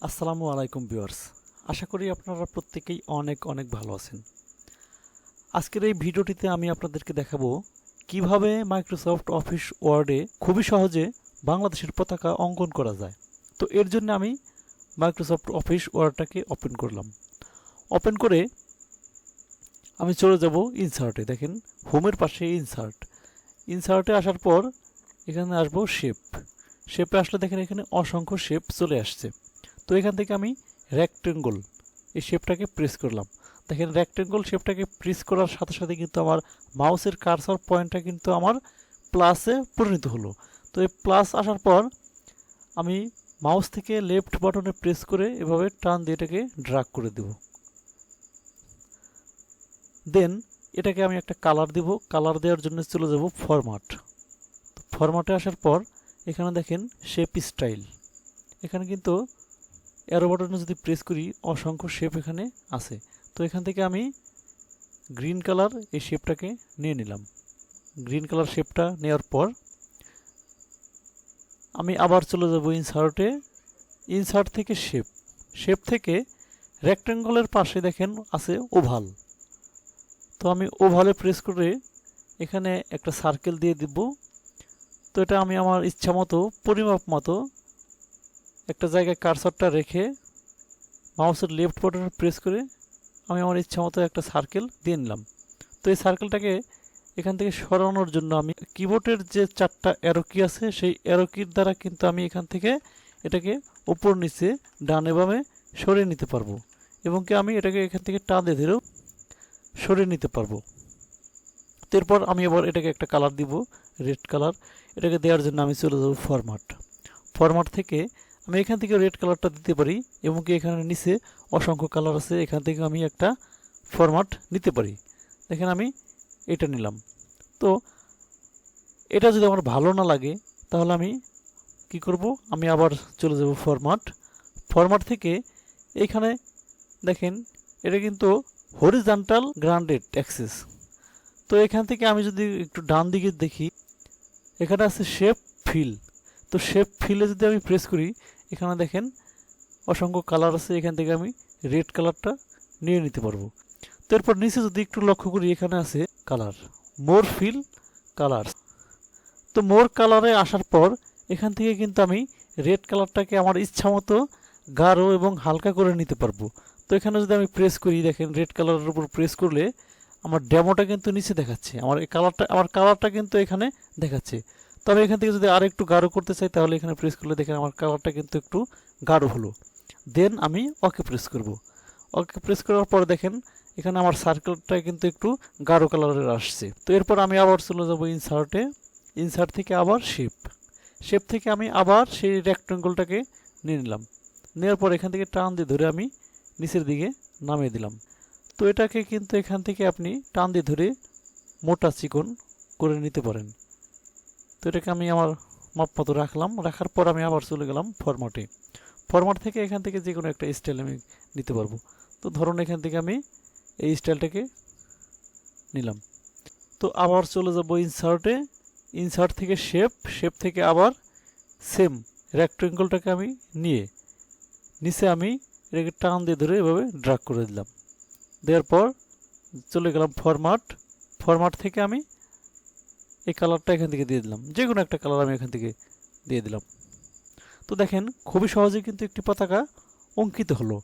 আসসালামু আলাইকুম ভিউয়ার্স, আশা করি আপনারা প্রত্যেকেই অনেক অনেক ভালো আছেন। আজকের এই ভিডিওটিতে আমি আপনাদেরকে দেখাবো কিভাবে মাইক্রোসফট অফিস ওয়ার্ডে খুবই সহজে বাংলাদেশের পতাকা অঙ্কন করা যায়। তো এর জন্য আমি মাইক্রোসফট অফিস ওয়ার্ডটাকে ওপেন করলাম। ওপেন করে আমি চলে যাব ইনসার্টে। দেখেন হোমের পাশে ইনসার্টে আসার পর এখানে আসবো শেপে আসলে দেখেন এখানে অসংখ্য শেপ চলে আসছে। তো এখান থেকে আমি রেক্টেঙ্গল এই শেপটাকে প্রেস করলাম। দেখেন রেক্টেঙ্গল শেপটাকে প্রেস করার সাথে সাথে কিন্তু আমার মাউসের কার্সর পয়েন্টটা কিন্তু আমার প্লাসে পরিণত হলো। তো এই প্লাস আসার পর আমি মাউস থেকে লেফট বাটনে প্রেস করে এভাবে টান দিয়ে এটাকে ড্র্যাগ করে দেব। দেন এটাকে আমি একটা কালার দেব। কালার দেওয়ার জন্য চলে যাব ফরম্যাটে আসার পর এখানে দেখেন শেপ স্টাইল, এখানে কিন্তু অ্যারো বাটনে যদি প্রেস করি অসংখ্য শেপ এখানে আছে। তো এখান থেকে আমি গ্রিন কালার এই শেপটাকে নিয়ে নিলাম। গ্রিন কালার শেপটা নেওয়ার পর আমি আবার চলে যাব ইনসার্ট থেকে শেপ থেকে রেক্টেঙ্গলের পাশে দেখেন আছে ওভাল। তো আমি ওভালে প্রেস করে এখানে একটা সার্কেল দিয়ে দিব। তো এটা আমি আমার ইচ্ছা মতো পরিমাপ মতো একটা জায়গায় কার্সরটা রেখে মাউসের লেফট বাটনে প্রেস করে আমি আমার ইচ্ছা মতো একটা সার্কেল দিয়ে নিলাম। তো এই সার্কেলটাকে এখান থেকে সরানোর জন্য আমি কিবোর্ডের যে 4টা অ্যারো কি আছে সেই অ্যারো কির দ্বারা কিন্তু আমি এখান থেকে এটাকে উপর নিচে ডানে বামে সরিয়ে নিতে পারবো, এবং কি আমি এটাকে এখান থেকে টানে ধরেও সরিয়ে নিতে পারবো। এরপর আমি এবার এটাকে একটা কালার দিব, রেড কালার। এটাকে দেওয়ার জন্য আমি চলে যাব ফরম্যাট থেকে আমি এখান থেকে রেড কালারটা দিতে পারি, এবং কি এখানে নিচে অসংখ্য কালার আছে, এখান থেকে আমি একটা ফরম্যাট নিতে পারি। দেখেন আমি এটা নিলাম। তো এটা যদি আমার ভালো না লাগে তাহলে আমি কি করব, আমি আবার চলে যাব ফরম্যাট থেকে এইখানে দেখেন এটা কিন্তু হরিজন্টাল গ্রান্ডেড অ্যাক্সেস। তো এখান থেকে আমি যদি একটু ডান দিকে দেখি এখানে আছে শেপ ফিল। তো শেপ ফিলে যদি আমি প্রেস করি এখানে দেখেন অসংখ্য কালার আছে, এখান থেকে আমি রেড কালারটা নিয়ে নিতে পারবো। তো এরপর নিচে যদি একটু লক্ষ্য করি এখানে আছে কালার, মোর ফিল কালার। তো মোর কালারে আসার পর এখান থেকে কিন্তু আমি রেড কালারটাকে আমার ইচ্ছা মতো গাঢ় এবং হালকা করে নিতে পারবো। তো এখানে যদি আমি প্রেস করি দেখেন রেড কালারের উপর প্রেস করলে আমার ডেমোটা কিন্তু নিচে দেখাচ্ছে, আমার কালারটা কিন্তু এখানে দেখাচ্ছে। তবে এখান থেকে যদি আর একটু গাঢ় করতে চাই তাহলে এখানে প্রেস করলে দেখেন আমার কালারটা কিন্তু একটু গাঢ় হলো। দেন আমি ওকে প্রেস করব। ওকে প্রেস করার পর দেখেন এখানে আমার সার্কেলটা কিন্তু একটু গাঢ় কালারের আসছে। তো এরপর আমি আবার চলে যাব ইনসার্ট থেকে আবার শেপ থেকে আমি আবার সেই রেক্টেঙ্গলটাকে নিয়ে নিলাম। নেওয়ার পর এখান থেকে টান দিয়ে ধরে আমি নিচের দিকে নামিয়ে দিলাম। তো এটাকে কিন্তু এখান থেকে আপনি টান দিয়ে ধরে মোটা চিকন করে নিতে পারেন। তো এটাকে আমি আমার মাপ মতো রাখার পর আমি আবার চলে গেলাম ফরম্যাট থেকে এখান থেকে যে কোনো একটা স্টাইল আমি নিতে পারবো। তো ধরুন এখান থেকে আমি এই স্টাইলটাকে নিলাম। তো আবার চলে যাব ইনসার্ট থেকে শেপ থেকে আবার সেম রেক্টেঙ্গলটাকে আমি নিচে আমি এটাকে টান দিয়ে ধরে এভাবে ড্র্যাগ করে দিলাম। দেওয়ার পর চলে গেলাম ফরম্যাট থেকে আমি এই কালারটা এখান থেকে দিয়ে দিলাম, যে কোনো একটা কালার আমি এখান থেকে দিয়ে দিলাম। তো দেখেন খুবই সহজে কিন্তু একটি পতাকা অঙ্কিত হলো।